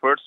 1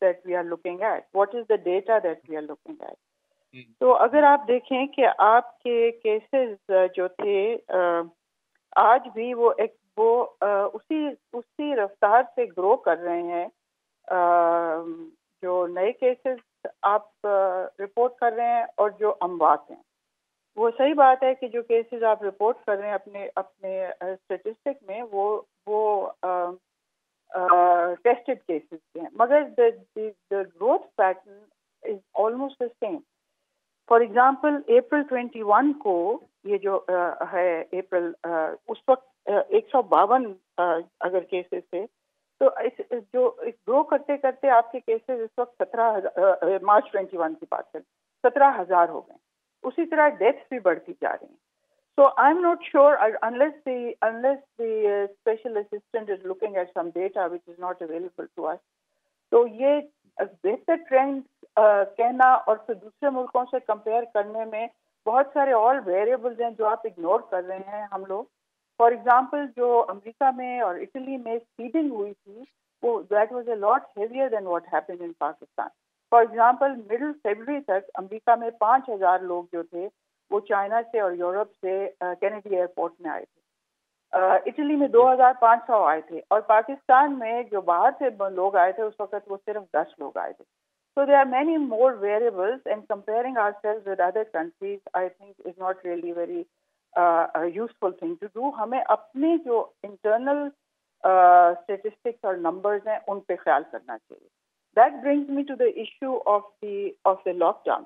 that we are looking at? What is the data that we are looking at? تو اگر آپ دیکھیں کہ آپ کے کیسز جو تھے آج بھی وہ اسی رفتار سے گرو کر رہے ہیں. جو نئے کیسز آپ رپورٹ کر رہے ہیں اور جو اموات ہیں. وہ صحیح بات ہے کہ جو کیسز آپ رپورٹ کر رہے ہیں اپنے اسٹیٹسٹک میں وہ ٹیسٹڈ کیسز کے ہیں, مگر the growth pattern is almost the same. For example April 21 کو یہ جو ہے اپریل اس وقت 152 اگر کیسز تھے, تو جو گرو کرتے کرتے آپ کے کیسز اس وقت 17 مارچ 21 کی بات کریں 17,000 ہو گئے. اسی طرح ڈیتھس بھی بڑھتی جا رہی ہیں. So I'm not sure unless the special assistant is looking at some data which is not available to us. تو یہ بہتر ٹرینڈ کہنا اور پھر دوسرے ملکوں سے کمپیئر کرنے میں بہت سارے اور ویریبلز ہیں جو آپ اگنور کر رہے ہیں ہم لوگ. فار ایگزامپل جو امریکہ میں اور اٹلی میں سیڈنگ ہوئی تھی وہ that was a lot heavier than what happen in Pakistan. For example mid February تک امریکہ میں 5,000 لوگ جو تھے وہ چائنا سے اور یورپ سے کینیڈی ایئرپورٹ میں آئے تھے. اٹلی میں 2,500 آئے تھے, اور پاکستان میں جو باہر سے لوگ آئے تھے اس وقت وہ صرف 10 لوگ آئے تھے. So there are many more variables, and comparing ourselves with other countries, I think, is not really very a useful thing to do. ہمیں اپنے جو internal statistics اور numbers ہیں ان پہ خیال کرنا چاہیے. That brings me to the issue of the lockdown.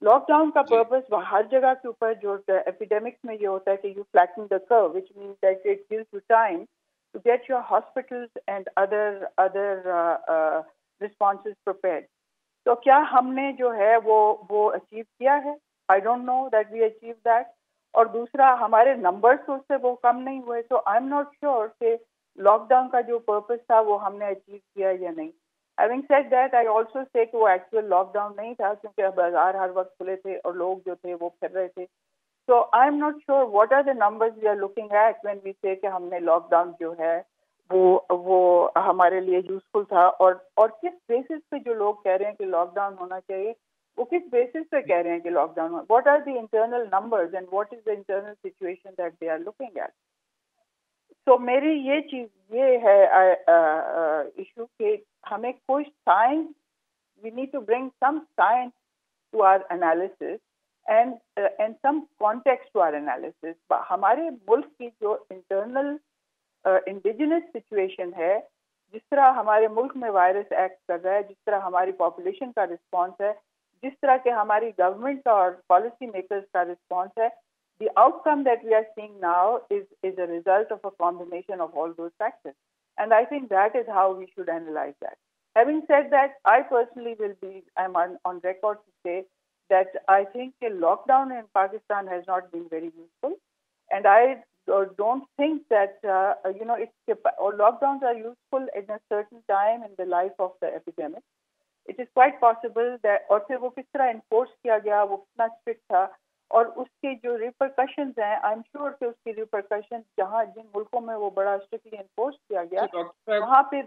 Lock کا پرپز ہر جگہ کے اوپر جو ایپیڈیمکس میں یہ ہوتا ہے کہ یو فلیٹن دا کرو, which means that it gives you time to get your hospitals and other responses prepared. تو کیا ہم نے جو ہے وہ اچیو کیا ہے؟ I don't know that we achieved that. اور دوسرا ہمارے نمبرز اس سے وہ کم نہیں ہوئے. So I'm not sure کہ لاک ڈاؤن کا جو پرپز تھا وہ ہم نے اچیو کیا یا نہیں. Having said that, I also say کہ وہ ایکچوئل لاک ڈاؤن نہیں تھا کیونکہ بازار ہر وقت کھلے تھے اور لوگ جو تھے وہ پھر رہے تھے. So I'm not sure what are the numbers we are looking at when we say کہ ہم نے لاک ڈاؤن جو ہے وہ ہمارے لیے یوزفل تھا, اور کس بیسس پہ جو لوگ کہہ رہے ہیں کہ لاک ڈاؤن ہونا چاہیے وہ کس بیسس پہ کہہ رہے ہیں کہ لاک ڈاؤن ہونا. What are the internal numbers and what is the internal situation that they are looking at. تو میری یہ چیز یہ ہے ایشو کہ ہمیں کوئی science, we need to bring some science to our analysis and some context to our analysis. ہمارے ملک کی جو انٹرنل انڈیجنس سچویشن ہے, جس طرح ہمارے ملک میں وائرس ایکٹ کر رہا ہے, جس طرح ہماری پاپولیشن کا رسپانس ہے, جس طرح کہ ہماری گورنمنٹ کا اور پالیسی میکرز کا رسپانس ہے, the outcome that we are seeing now is a result of a combination of all those factors. And I think that is how we should analyze that. Having said that, I personally I'm on record to say that I think a lockdown in Pakistan has not been very useful. And I don't think that, lockdowns are useful at a certain time in the life of the epidemic. It is quite possible that, اور پھر وہ کس طرح enforce کیا گیا, وہ کتنا strict تھا, اور اس کے جو ریپرکشنز ہیں, آئی ایم شیور کہ اس کی ریپرکشن جن ملکوں میں وہ بڑا اسٹرکٹلی انفورس کیا گیا وہاں پہ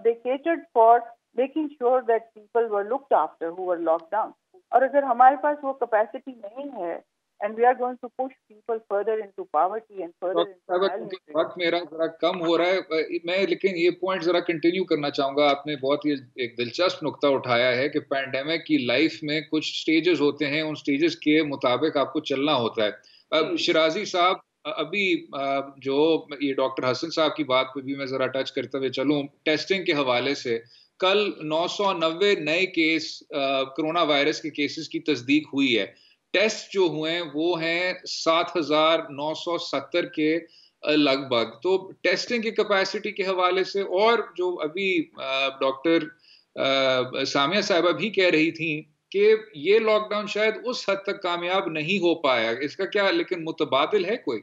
they catered for making sure that people were looked after who were locked down. اور اگر ہمارے پاس وہ کیپیسٹی نہیں ہے and we are going to push people further into poverty and further into malnutrition. وقت میرا ذرا کم ہو رہا ہے, میں لیکن یہ پوائنٹ ذرا کنٹینیو کرنا چاہوں گا. آپ نے بہت ہی ایک دلچسپ نقطہ اٹھایا ہے کہ پینڈیمک کی لائف میں کچھ سٹیجز ہوتے ہیں, ان سٹیجز کے مطابق آپ کو چلنا ہوتا ہے. اب شرازی صاحب, ابھی جو یہ ڈاکٹر حسن صاحب کی بات پہ بھی میں ذرا ٹچ کرتے ہوئے چلوں, ٹیسٹنگ کے حوالے سے کل 990 نئے کیس کرونا وائرس کے کیسز کی تصدیق ہوئی ہے. ٹیسٹ جو ہوئے ہیں وہ ہیں 7,970 کے لگ بھگ. تو ٹیسٹنگ کی کیپیسٹی کے حوالے سے, اور جو ابھی ڈاکٹر سامیہ صاحبہ بھی کہہ رہی تھیں کہ یہ لاک ڈاؤن شاید اس حد تک کامیاب نہیں ہو پایا, اس کا کیا لیکن متبادل ہے کوئی؟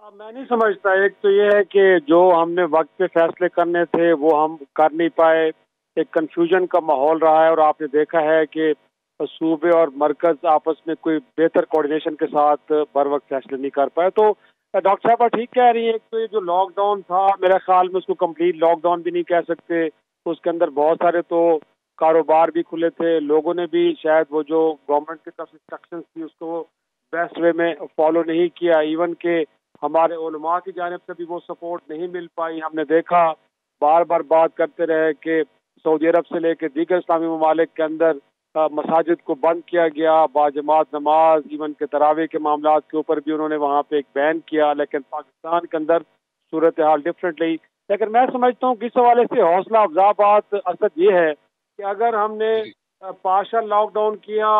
میں نہیں سمجھتا. ایک تو یہ ہے کہ جو ہم نے وقت پہ فیصلے کرنے تھے وہ ہم کر نہیں پائے, ایک کنفیوژن کا ماحول رہا ہے, اور آپ نے دیکھا ہے کہ صوبے اور مرکز آپس میں کوئی بہتر کوآرڈینیشن کے ساتھ بر وقت فیصلے نہیں کر پائے. تو ڈاکٹر صاحبہ ٹھیک کہہ رہی ہیں. ایک تو یہ جو لاک ڈاؤن تھا میرے خیال میں اس کو کمپلیٹ لاک ڈاؤن بھی نہیں کہہ سکتے. اس کے اندر بہت سارے تو کاروبار بھی کھلے تھے, لوگوں نے بھی شاید وہ جو گورنمنٹ کی طرف انسٹرکشنز تھی اس کو بیسٹ وے میں فالو نہیں کیا. ایون کہ ہمارے علماء کی جانب سے بھی وہ سپورٹ نہیں مل پائی. ہم نے دیکھا بار بار بات کرتے رہے کہ سعودی عرب سے لے کے دیگر اسلامی ممالک کے اندر مساجد کو بند کیا گیا, باجماعت نماز, ایون کہ تراویح کے معاملات کے اوپر بھی انہوں نے وہاں پہ ایک بین کیا. لیکن پاکستان کے اندر صورتحال ڈفرینٹلی. لیکن میں سمجھتا ہوں کہ اس حوالے سے حوصلہ افزا بات اصل یہ ہے کہ اگر ہم نے پارشل لاک ڈاؤن کیا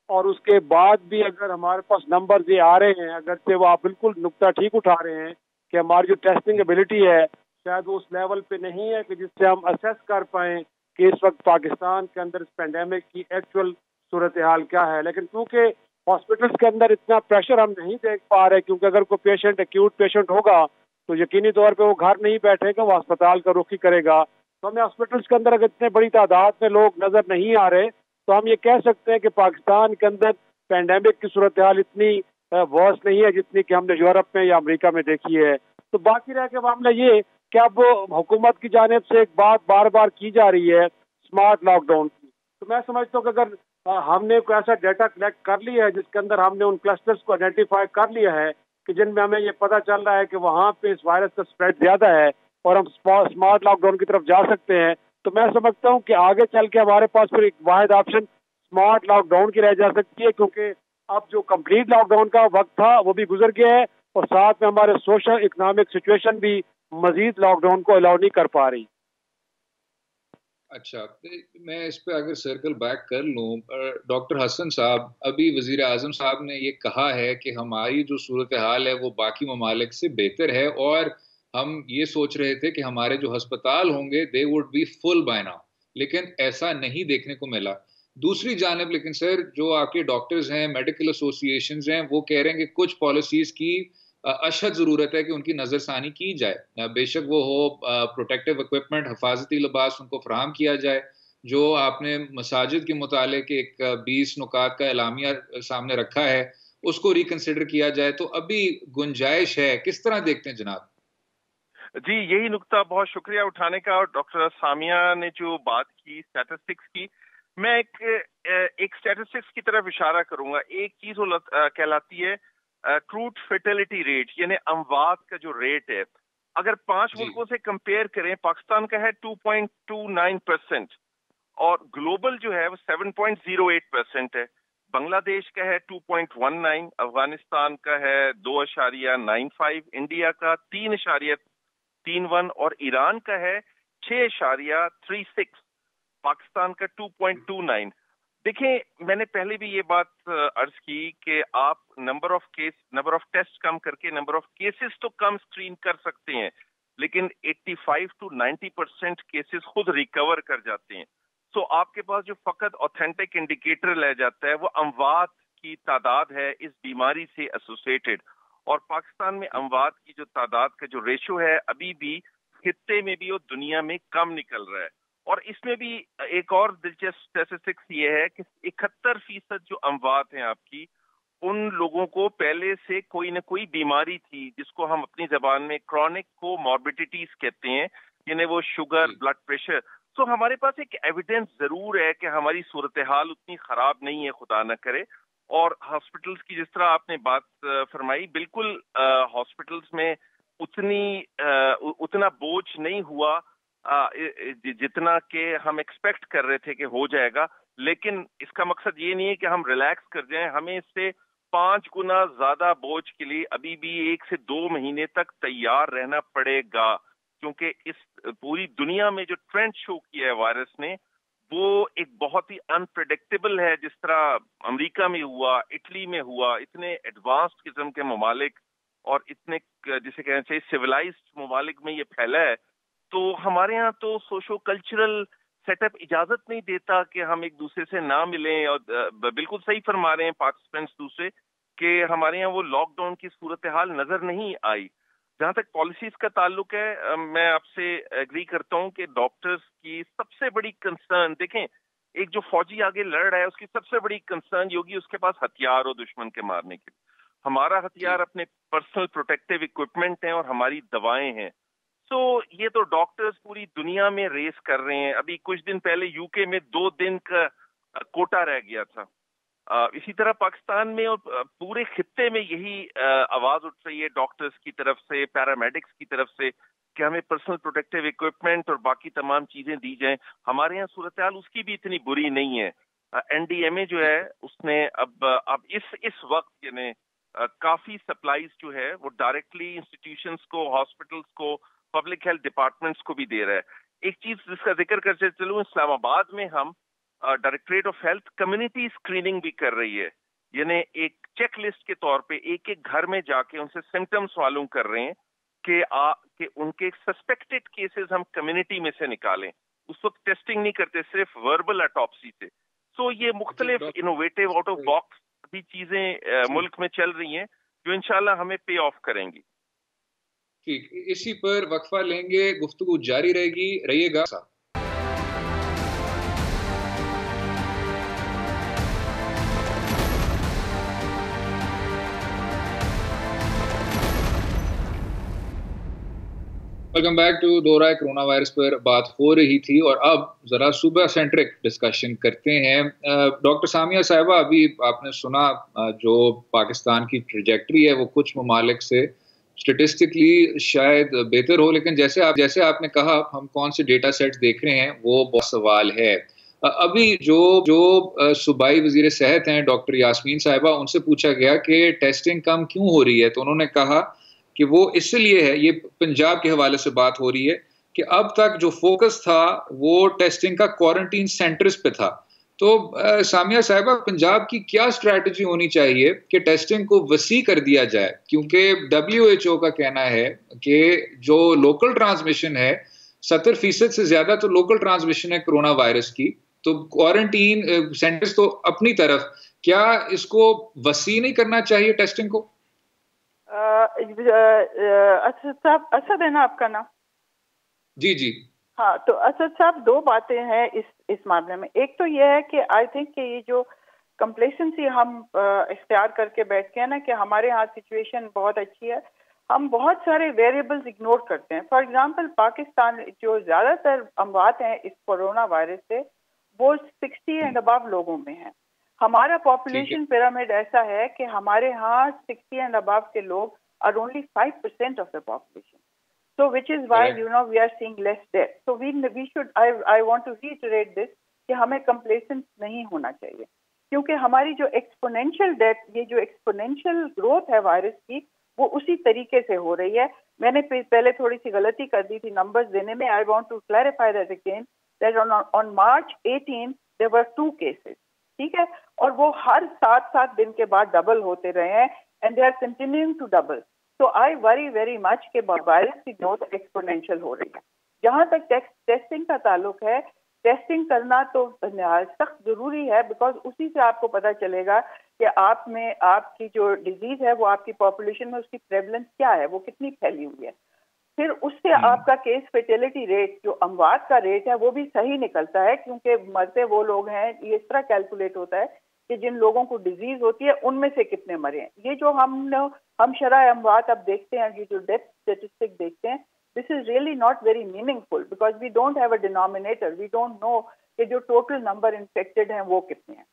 اور اس کے بعد بھی اگر ہمارے پاس نمبر یہ آ رہے ہیں, اگرچہ وہ آپ بالکل نقطہ ٹھیک اٹھا رہے ہیں کہ ہماری جو ٹیسٹنگ ایبلٹی ہے شاید وہ اس لیول پہ نہیں ہے کہ جس سے ہم اسیس کر پائیں کہ اس وقت پاکستان کے اندر اس پینڈیمک کی ایکچوئل صورتحال کیا ہے. لیکن کیونکہ ہاسپٹلس کے اندر اتنا پریشر ہم نہیں دیکھ پا رہے, کیونکہ اگر کوئی پیشنٹ ایکیوٹ پیشنٹ ہوگا تو یقینی طور پہ وہ گھر نہیں بیٹھے گا, وہ اسپتال کا رخ ہی کرے گا. تو ہمیں ہاسپٹلس کے اندر اگر اتنے بڑی تعداد میں لوگ نظر نہیں آ رہے تو ہم یہ کہہ سکتے ہیں کہ پاکستان کے اندر پینڈیمک کی صورتحال اتنی ورس نہیں ہے جتنی کہ ہم نے یورپ میں یا امریکہ میں دیکھی ہے. تو باقی رہ کے معاملہ یہ کہ اب حکومت کی جانب سے ایک بات بار بار کی جا رہی ہے اسمارٹ لاک ڈاؤن کی. تو میں سمجھتا ہوں کہ اگر ہم نے کوئی ایسا ڈیٹا کلیکٹ کر لیا ہے جس کے اندر ہم نے ان کلسٹرز کو آئیڈینٹیفائی کر لیا ہے کہ جن میں ہمیں یہ پتہ چل رہا ہے کہ وہاں پہ اس وائرس کا اسپریڈ زیادہ ہے اور ہم اسمارٹ لاک ڈاؤن کی طرف جا سکتے ہیں, تو میں سمجھتا ہوں کہ آگے چل کے ہمارے پاس پھر ایک واحد آپشن اسمارٹ لاک ڈاؤن کی رہ جا سکتی ہے, کیونکہ اب جو کمپلیٹ لاک ڈاؤن کا وقت تھا وہ بھی گزر گیا ہے اور ساتھ میں ہمارے سوشل اکنامک سچویشن بھی مزید لاک ڈاؤن کو الاؤ نہیں کر پا رہی. اچھا, میں اس پہ اگر سرکل بیک کر لوں, ڈاکٹر حسن صاحب, ابھی وزیر اعظم صاحب نے یہ کہا ہے کہ ہماری جو صورتحال ہے وہ باقی ممالک سے بہتر ہے, اور ہم یہ سوچ رہے تھے کہ ہمارے جو ہسپتال ہوں گے they would be full by now, لیکن ایسا نہیں دیکھنے کو ملا. دوسری جانب لیکن سر جو آپ کے ڈاکٹرز ہیں, میڈیکل ایسوسیشنز ہیں, وہ کہہ رہے ہیں کہ کچھ پالیسیز کی اشد ضرورت ہے کہ ان کی نظر ثانی کی جائے, بے شک وہ ہو پروٹیکٹیو اکوپمنٹ, حفاظتی لباس ان کو فراہم کیا جائے. جو آپ نے مساجد کے متعلق ایک 20 نکات کا اعلامیہ سامنے رکھا ہے اس کو ریکنسیڈر کیا جائے, تو ابھی گنجائش ہے. کس طرح دیکھتے ہیں جناب؟ جی, یہی نقطہ, بہت شکریہ اٹھانے کا. اور ڈاکٹر سامیہ نے جو بات کی اسٹیٹسٹکس کی, میں ایک اسٹیٹسٹکس کی طرف اشارہ کروں گا. ایک چیز وہ کہلاتی ہے ٹروٹ فرٹیلٹی ریٹ, یعنی اموات کا جو ریٹ ہے. اگر 5 ملکوں سے کمپیئر کریں, پاکستان کا ہے 2.29% اور گلوبل جو ہے وہ 7.08% ہے. بنگلہ دیش کا ہے 2.19, افغانستان کا ہے 2.95, انڈیا کا 3.31 اور ایران کا ہے 6.36, پاکستان کا 2.29. دیکھیں, میں نے پہلے بھی یہ بات عرض کی کہ آپ نمبر آف ٹیسٹ کم کر کے نمبر آف کیسز تو کم اسکرین کر سکتے ہیں, لیکن 85 to 90% کیسز خود ریکور کر جاتے ہیں. سو آپ کے پاس جو فقط اوتھینٹک انڈیکیٹر لے جاتا ہے وہ اموات کی تعداد ہے اس بیماری سے ایسوسیٹڈ, اور پاکستان میں اموات کی جو تعداد کا جو ریشو ہے ابھی بھی خطے میں بھی اور دنیا میں کم نکل رہا ہے. اور اس میں بھی ایک اور دلچسپ اسٹیٹسٹکس یہ ہے کہ 71% جو اموات ہیں آپ کی, ان لوگوں کو پہلے سے کوئی نہ کوئی بیماری تھی جس کو ہم اپنی زبان میں کرونک کو ماربیڈیٹیز کہتے ہیں, یعنی وہ شوگر, بلڈ پریشر. سو ہمارے پاس ایک ایویڈنس ضرور ہے کہ ہماری صورتحال اتنی خراب نہیں ہے, خدا نہ کرے. اور ہاسپٹلس کی جس طرح آپ نے بات فرمائی, بالکل ہاسپٹلس میں اتنا بوجھ نہیں ہوا جتنا کہ ہم ایکسپیکٹ کر رہے تھے کہ ہو جائے گا. لیکن اس کا مقصد یہ نہیں ہے کہ ہم ریلیکس کر جائیں, ہمیں اس سے 5 گنا زیادہ بوجھ کے لیے ابھی بھی 1 سے 2 مہینے تک تیار رہنا پڑے گا, کیونکہ اس پوری دنیا میں جو ٹرینڈ شو کیا ہے وائرس نے وہ ایک بہت ہی انپریڈکٹیبل ہے. جس طرح امریکہ میں ہوا, اٹلی میں ہوا, اتنے ایڈوانسڈ قسم کے ممالک اور اتنے جسے کہنا چاہیے سویلائزڈ ممالک میں یہ پھیلا ہے, تو ہمارے ہاں تو سوشو کلچرل سیٹ اپ اجازت نہیں دیتا کہ ہم ایک دوسرے سے نہ ملیں. اور بالکل صحیح فرما رہے ہیں پارٹیسپینٹس دوسرے کہ ہمارے ہاں وہ لاک ڈاؤن کی صورتحال نظر نہیں آئی. جہاں تک پالیسیز کا تعلق ہے, میں آپ سے ایگری کرتا ہوں کہ ڈاکٹرز کی سب سے بڑی کنسرن, دیکھیں ایک جو فوجی آگے لڑ رہا ہے اس کی سب سے بڑی کنسرن یہ ہوگی اس کے پاس ہتھیار ہو دشمن کے مارنے کے. ہمارا ہتھیار اپنے پرسنل پروٹیکٹیو اکوپمنٹ ہیں اور ہماری دوائیں ہیں. سو یہ تو ڈاکٹرز پوری دنیا میں ریس کر رہے ہیں. ابھی کچھ دن پہلے یو کے میں 2 دن کا کوٹا رہ گیا تھا. اسی طرح پاکستان میں اور پورے خطے میں یہی آواز اٹھ رہی ہے ڈاکٹرز کی طرف سے, پیرامیڈکس کی طرف سے, کہ ہمیں پرسنل پروٹیکٹیو اکوپمنٹ اور باقی تمام چیزیں دی جائیں. ہمارے یہاں صورتحال اس کی بھی اتنی بری نہیں ہے. این ڈی ایم اے جو ہے اس نے اب اس وقت یعنی کافی سپلائیز جو ہے وہ ڈائریکٹلی انسٹیٹیوشنز کو, ہاسپٹلس کو, پبلک ہیلتھ ڈپارٹمنٹس کو بھی دے رہا ہے. ایک چیز جس کا ذکر کرتے چلوں, اسلام آباد میں ہم directorate of health community screening بھی کر رہی ہے. یعنی ایک چیک لسٹ کے طور پہ ایک ایک گھر میں جا کے ان سے سمٹمس معلوم کر رہے ہیں کہ ان کے سسپیکٹڈ کیسز ہم کمیونٹی میں سے نکالیں. اس وقت ٹیسٹنگ نہیں کرتے, صرف وربل اٹاپسی سے. سو یہ مختلف انوویٹو آؤٹ آف باکس بھی چیزیں ملک میں چل رہی ہیں جو انشاءاللہ ہمیں پے آف کریں گی. ٹھیک, اسی پر وقفہ لیں گے, گفتگو جاری رہے گی, رہیے گا. Welcome back to Do Raaye. Coronavirus پر بات ہو رہی تھی اور اب ذرا صوبہ سینٹرک ڈسکشن کرتے ہیں. ڈاکٹر سامیہ صاحبہ, ابھی آپ نے سنا جو پاکستان کی ٹریجیکٹری ہے وہ کچھ ممالک سے اسٹیٹسٹکلی شاید بہتر ہو, لیکن جیسے آپ نے کہا ہم کون سے ڈیٹا سیٹ دیکھ رہے ہیں وہ بہت سوال ہے. ابھی جو صوبائی وزیر صحت ہیں ڈاکٹر یاسمین صاحبہ, ان سے پوچھا گیا کہ ٹیسٹنگ کم کیوں ہو رہی ہے, تو انہوں نے کہا کہ وہ اس لیے ہے, یہ پنجاب کے حوالے سے بات ہو رہی ہے, کہ اب تک جو فوکس تھا وہ ٹیسٹنگ کا کوارنٹین سینٹرز پہ تھا. تو سامیہ صاحبہ, پنجاب کی کیا اسٹریٹجی ہونی چاہیے کہ ٹیسٹنگ کو وسیع کر دیا جائے, کیونکہ WHO کا کہنا ہے کہ جو لوکل ٹرانسمیشن ہے 70% سے زیادہ تو لوکل ٹرانسمیشن ہے کرونا وائرس کی. تو کوارنٹین سینٹرز تو اپنی طرف, کیا اس کو وسیع نہیں کرنا چاہیے ٹیسٹنگ کو؟ اسد صاحب, اسد ہے نا آپ کا نام؟ جی جی ہاں, تو اسد صاحب دو باتیں ہیں اس معاملے میں. ایک تو یہ ہے کہ آئی تھنک کہ یہ جو کمپلیسنسی ہم اختیار کر کے بیٹھ کے ہیں نا کہ ہمارے ہاں سچویشن بہت اچھی ہے, ہم بہت سارے ویریبلز اگنور کرتے ہیں. فار ایگزامپل پاکستان جو زیادہ تر اموات ہیں اس کورونا وائرس سے وہ 60 اینڈ ابو لوگوں میں ہیں. ہمارا پاپولیشن پیرامڈ ایسا ہے کہ ہمارے ہاں 60 اینڈ ابو کے لوگ are only 5% of the population. So which is why, we are seeing less death. So we should, I want to reiterate this, کہ ہمیں complacent نہیں ہونا چاہیے, کیونکہ ہماری جو ایکسپونینشیل ڈیتھ, یہ جو ایکسپونینشیل گروتھ ہے وائرس کی, وہ اسی طریقے سے ہو رہی ہے. میں نے پہلے تھوڑی سی غلطی کر دی تھی نمبرز دینے میں. I want to clarify that again, that on March 18 there were 2 cases. ٹھیک ہے, اور وہ ہر 7 دن کے بعد ڈبل ہوتے رہے ہیں, and they are continuing to double. So I worry very much کہ وائرس کی گروتھ ایکسپونینشیل ہو رہی ہے. جہاں تک ٹیسٹنگ کا تعلق ہے, ٹیسٹنگ کرنا تو سخت ضروری ہے, بیکاز اسی سے آپ کو پتہ چلے گا کہ آپ کی جو ڈیزیز ہے وہ آپ کی پاپولیشن میں اس کی پریولنس کیا ہے, وہ کتنی پھیلی ہوئی ہے. پھر اس سے آپ کا کیس فیٹیلٹی ریٹ, جو اموات کا ریٹ ہے, وہ بھی صحیح نکلتا ہے, کیونکہ مرتے وہ لوگ ہیں, یہ اس طرح کیلکولیٹ ہوتا ہے کہ جن لوگوں کو ڈیزیز ہوتی ہے ان میں سے کتنے مرے ہیں. یہ جو ہم شرح اموات اب دیکھتے ہیں, یہ جو ڈیتھ اسٹیٹسٹک دیکھتے ہیں, this is really not very meaningful, because we don't have a denominator, we don't know کہ جو ٹوٹل نمبر انفیکٹڈ ہیں وہ کتنے ہیں.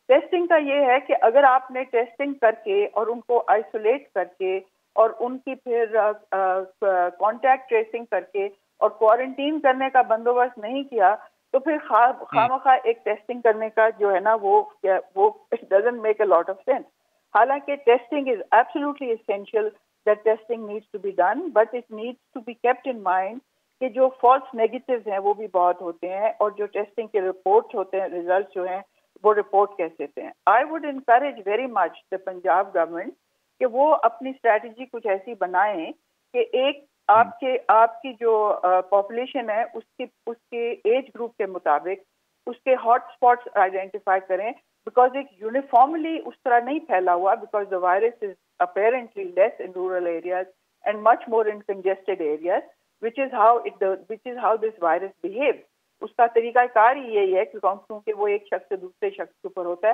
ٹیسٹنگ کا یہ ہے کہ اگر آپ نے ٹیسٹنگ کر کے اور ان کو آئسولیٹ کر کے اور ان کی پھر کانٹیکٹ ٹریسنگ کر کے اور کوارنٹین کرنے کا بندوبست نہیں کیا, تو پھر خواہ ایک ٹیسٹنگ کرنے کا جو ہے نا وہ it doesn't make a lot of sense. حالانکہ testing is absolutely essential, that testing needs to be done, but it needs to be kept in mind کہ جو فالس نیگیٹیوز ہیں وہ بھی بہت ہوتے ہیں, اور جو ٹیسٹنگ کے رپورٹس ہوتے ہیں, ریزلٹس جو ہیں وہ رپورٹ کیسے ہوتے ہیں. I would encourage very much the Punjab government کہ وہ اپنی اسٹریٹجی کچھ ایسی بنائیں کہ ایک آپ کی جو پاپولیشن ہے اس کے ایج گروپ کے مطابق اس کے ہاٹ اسپاٹس آئیڈینٹیفائی کریں, بیکاز ایک یونیفارملی اس طرح نہیں پھیلا ہوا, because the virus is apparently less in rural areas and much more in congested areas, which is how this virus behaves. اس کا طریقہ کار ہی یہی ہے کیونکہ وہ ایک شخص سے دوسرے شخص کے اوپر ہوتا ہے.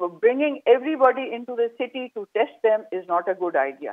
bringing everybody into the city to test them is not a good idea.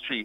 3,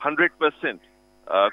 100%।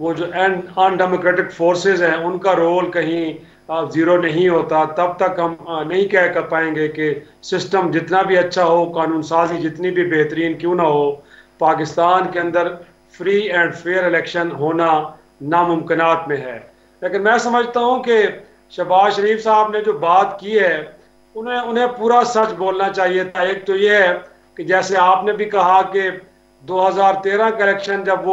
وہ جو ان ڈیموکریٹک فورسز ہیں ان کا رول کہیں زیرو نہیں ہوتا، تب تک ہم نہیں کہہ کر پائیں گے کہ سسٹم جتنا بھی اچھا ہو، قانون سازی جتنی بھی بہترین کیوں نہ ہو، پاکستان کے اندر فری اینڈ فیئر الیکشن ہونا ناممکنات میں ہے۔ لیکن میں سمجھتا ہوں کہ شہباز شریف صاحب نے جو بات کی ہے انہیں پورا سچ بولنا چاہیے تھا۔ ایک تو یہ ہے کہ جیسے آپ نے بھی کہا کہ 2013 کا الیکشن جب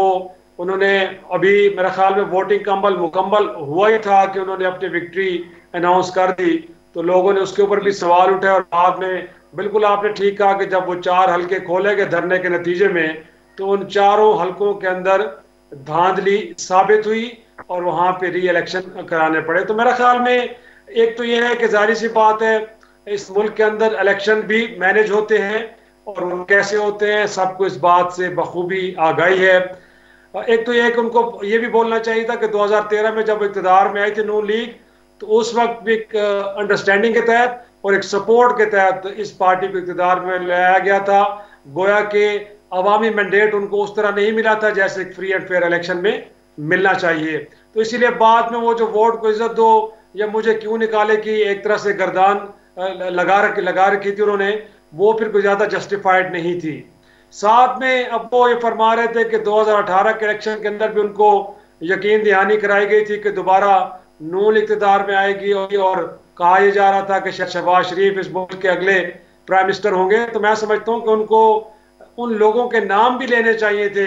انہوں نے ابھی میرے خیال میں ووٹنگ کا عمل مکمل ہوا ہی تھا کہ انہوں نے اپنی وکٹری اناؤنس کر دی، تو لوگوں نے اس کے اوپر بھی سوال اٹھائے، اور بعد میں بالکل آپ نے ٹھیک کہا کہ جب وہ 4 حلقے کھولے گئے دھرنے کے نتیجے میں، تو ان 4 حلقوں کے اندر دھاندلی ثابت ہوئی اور وہاں پہ ری الیکشن کرانے پڑے۔ تو میرے خیال میں ایک تو یہ ہے کہ ظاہر سی بات ہے اس ملک کے اندر الیکشن بھی مینج ہوتے ہیں، اور وہ کیسے ہوتے ہیں سب کو اس بات سے بخوبی آگاہی ہے۔ ایک تو یہ کہ ان کو یہ بھی بولنا چاہیے تھا کہ 2013 میں جب اقتدار میں آئی تھی نون لیگ، تو اس وقت بھی ایک انڈرسٹینڈنگ کے تحت اور ایک سپورٹ کے تحت اس پارٹی کو اقتدار میں لایا گیا تھا، گویا کہ عوامی مینڈیٹ ان کو اس طرح نہیں ملا تھا جیسے ایک فری اینڈ فیئر الیکشن میں ملنا چاہیے۔ تو اسی لیے بعد میں وہ جو ووٹ کو عزت دو یا مجھے کیوں نکالے کی ایک طرح سے گردان لگا رکھی تھی انہوں نے، وہ پھر کوئی زیادہ جسٹیفائڈ نہیں تھی۔ ساتھ میں اب وہ یہ فرما رہے تھے کہ 2018 کے الیکشن کے اندر بھی ان کو یقین دہانی کرائی گئی تھی کہ دوبارہ نون اقتدار میں آئے گی، اور کہا یہ جا رہا تھا کہ شہباز شریف اس ملک کے اگلے پرائم منسٹر ہوں گے۔ تو میں سمجھتا ہوں کہ ان کو ان لوگوں کے نام بھی لینے چاہیے تھے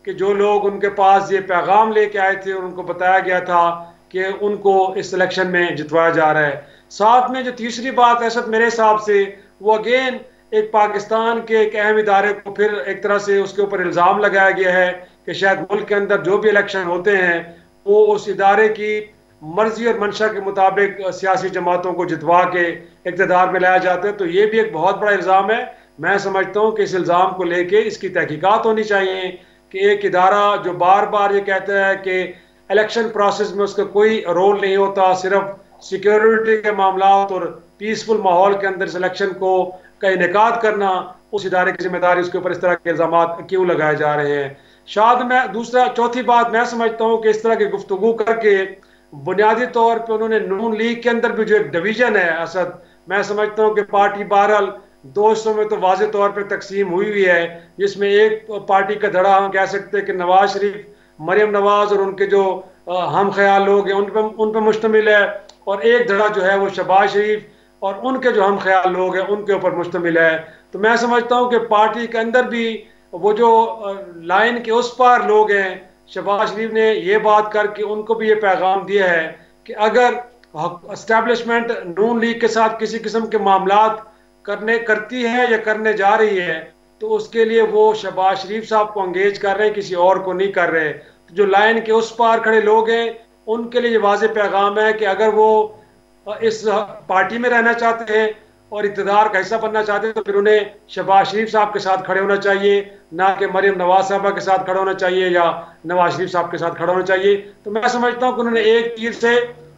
کہ جو لوگ ان کے پاس یہ پیغام لے کے آئے تھے اور ان کو بتایا گیا تھا کہ ان کو اس الیکشن میں جتوایا جا رہا ہے۔ ساتھ میں جو تیسری بات ہے سب میرے حساب سے وہ اگین ایک پاکستان کے ایک اہم ادارے کو پھر ایک طرح سے اس کے اوپر الزام لگایا گیا ہے کہ شاید ملک کے اندر جو بھی الیکشن ہوتے ہیں وہ اس ادارے کی مرضی اور منشا کے مطابق سیاسی جماعتوں کو جتوا کے اقتدار میں لایا جاتا ہے۔ تو یہ بھی ایک بہت بڑا الزام ہے۔ میں سمجھتا ہوں کہ اس الزام کو لے کے اس کی تحقیقات ہونی چاہیے کہ ایک ادارہ جو بار بار یہ کہتا ہے کہ الیکشن پروسیس میں اس کا کوئی رول نہیں ہوتا، صرف سیکیورٹی کے معاملات اور پیسفل ماحول کے اندر اس الیکشن کا انعقاد کرنا، اس ادارے کی ذمہ داری، اس کے اوپر اس طرح کے الزامات کیوں لگائے جا رہے ہیں۔ شاید میں چوتھی بات میں سمجھتا ہوں کہ اس طرح کی گفتگو کر کے بنیادی طور پہ انہوں نے نون لیگ کے اندر بھی جو ایک ڈویژن ہے اسد، میں سمجھتا ہوں کہ پارٹی بہرحال 2 حصوں میں تو واضح طور پہ تقسیم ہوئی ہے، جس میں ایک پارٹی کا دھڑا ہم کہہ سکتے ہیں کہ نواز شریف، مریم نواز اور ان کے جو ہم خیال لوگ ہیں ان پہ مشتمل ہے، اور ایک دھڑا جو ہے وہ شہباز شریف اور ان کے جو ہم خیال لوگ ہیں ان کے اوپر مشتمل ہے۔ تو میں سمجھتا ہوں کہ پارٹی کے اندر بھی وہ جو لائن کے اس پار لوگ ہیں، شہباز شریف نے یہ بات کر کے ان کو بھی یہ پیغام دیا ہے کہ اگر اسٹیبلشمنٹ نون لیگ کے ساتھ کسی قسم کے معاملات کرتی ہے یا کرنے جا رہی ہے تو اس کے لیے وہ شہباز شریف صاحب کو انگیج کر رہے ہیں، کسی اور کو نہیں کر رہے۔ جو لائن کے اس پار کھڑے لوگ ہیں ان کے لیے یہ واضح پیغام ہے کہ اگر وہ اس پارٹی میں رہنا چاہتے ہیں اور اقتدار کا حصہ بننا چاہتے ہیں تو پھر انہیں شہباز شریف صاحب کے ساتھ کھڑے ہونا چاہیے، نہ کہ مریم نواز صاحبہ کے ساتھ کھڑا ہونا چاہیے یا نواز شریف صاحب کے ساتھ کھڑا ہونا چاہیے۔ تو میں سمجھتا ہوں کہ انہوں نے ایک تیر سے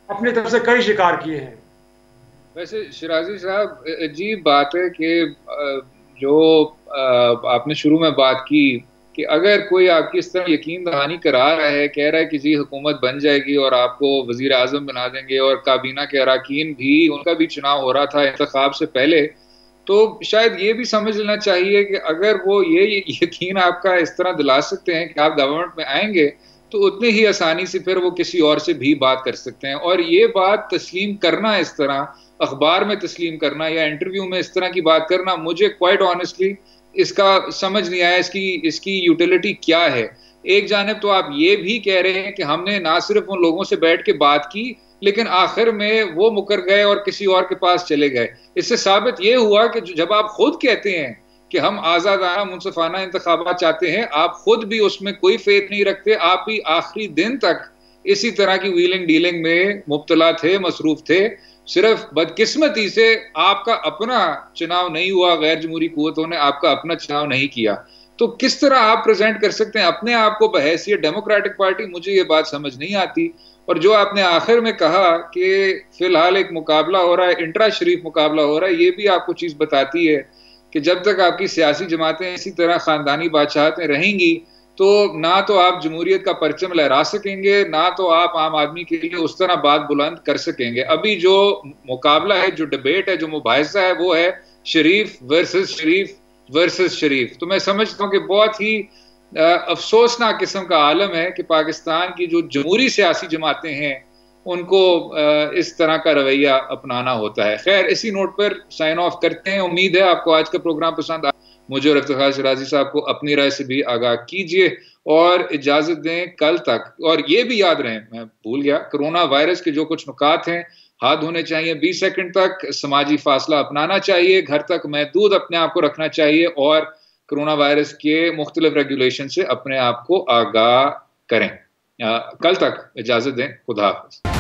اپنی طرف سے کئی شکار کیے ہیں۔ ویسے شرازی صاحب عجیب بات ہے کہ جو آپ نے شروع میں بات کی کہ اگر کوئی آپ کی اس طرح یقین دہانی کرا رہا ہے، کہہ رہا ہے کہ جی حکومت بن جائے گی اور آپ کو وزیر اعظم بنا دیں گے، اور کابینہ کے اراکین بھی، ان کا بھی چناؤ ہو رہا تھا انتخاب سے پہلے، تو شاید یہ بھی سمجھ لینا چاہیے کہ اگر وہ یہ یقین آپ کا اس طرح دلا سکتے ہیں کہ آپ گورنمنٹ میں آئیں گے تو اتنی ہی آسانی سے پھر وہ کسی اور سے بھی بات کر سکتے ہیں۔ اور یہ بات تسلیم کرنا، اس طرح اخبار میں تسلیم کرنا یا انٹرویو میں اس طرح کی بات کرنا، مجھے کوائٹ آنیسٹلی اس کا سمجھ نہیں آیا اس کی یوٹیلٹی کیا ہے۔ ایک جانب تو آپ یہ بھی کہہ رہے ہیں کہ ہم نے نہ صرف ان لوگوں سے بیٹھ کے بات کی لیکن آخر میں وہ مکر گئے اور کسی اور کے پاس چلے گئے۔ اس سے ثابت یہ ہوا کہ جب آپ خود کہتے ہیں کہ ہم آزادانہ منصفانہ انتخابات چاہتے ہیں، آپ خود بھی اس میں کوئی فیتھ نہیں رکھتے، آپ بھی آخری دن تک اسی طرح کی ویلنگ ڈیلنگ میں مبتلا تھے، مصروف تھے۔ صرف بدقسمتی سے آپ کا اپنا چناؤ نہیں ہوا، غیر جمہوری قوتوں نے آپ کا اپنا چناؤ نہیں کیا۔ تو کس طرح آپ پریزنٹ کر سکتے ہیں اپنے آپ کو بحیثیت ڈیموکریٹک پارٹی؟ مجھے یہ بات سمجھ نہیں آتی۔ اور جو آپ نے آخر میں کہا کہ فی الحال ایک مقابلہ ہو رہا ہے، انٹرا شریف مقابلہ ہو رہا ہے، یہ بھی آپ کو چیز بتاتی ہے کہ جب تک آپ کی سیاسی جماعتیں اسی طرح خاندانی بادشاہتیں رہیں گی تو نہ تو آپ جمہوریت کا پرچم لہرا سکیں گے، نہ تو آپ عام آدمی کے لیے اس طرح بات بلند کر سکیں گے۔ ابھی جو مقابلہ ہے، جو ڈیبیٹ ہے، جو مباحثہ ہے، وہ ہے شریف ورسز شریف۔ تو میں سمجھتا ہوں کہ بہت ہی افسوسناک قسم کا عالم ہے کہ پاکستان کی جو جمہوری سیاسی جماعتیں ہیں ان کو اس طرح کا رویہ اپنانا ہوتا ہے۔ خیر، اسی نوٹ پر سائن آف کرتے ہیں۔ امید ہے آپ کو آج کا پروگرام پسند آیا۔ مجھے اور افتخار شرازی صاحب کو اپنی رائے سے بھی آگاہ کیجیے اور اجازت دیں کل تک۔ اور یہ بھی یاد رہیں، میں بھول گیا، کرونا وائرس کے جو کچھ نکات ہیں، ہاتھ دھونے چاہیے 20 سیکنڈ تک، سماجی فاصلہ اپنانا چاہیے، گھر تک محدود اپنے آپ کو رکھنا چاہیے اور کرونا وائرس کے مختلف ریگولیشن سے اپنے آپ کو آگاہ کریں۔ کل تک اجازت دیں، خدا حافظ۔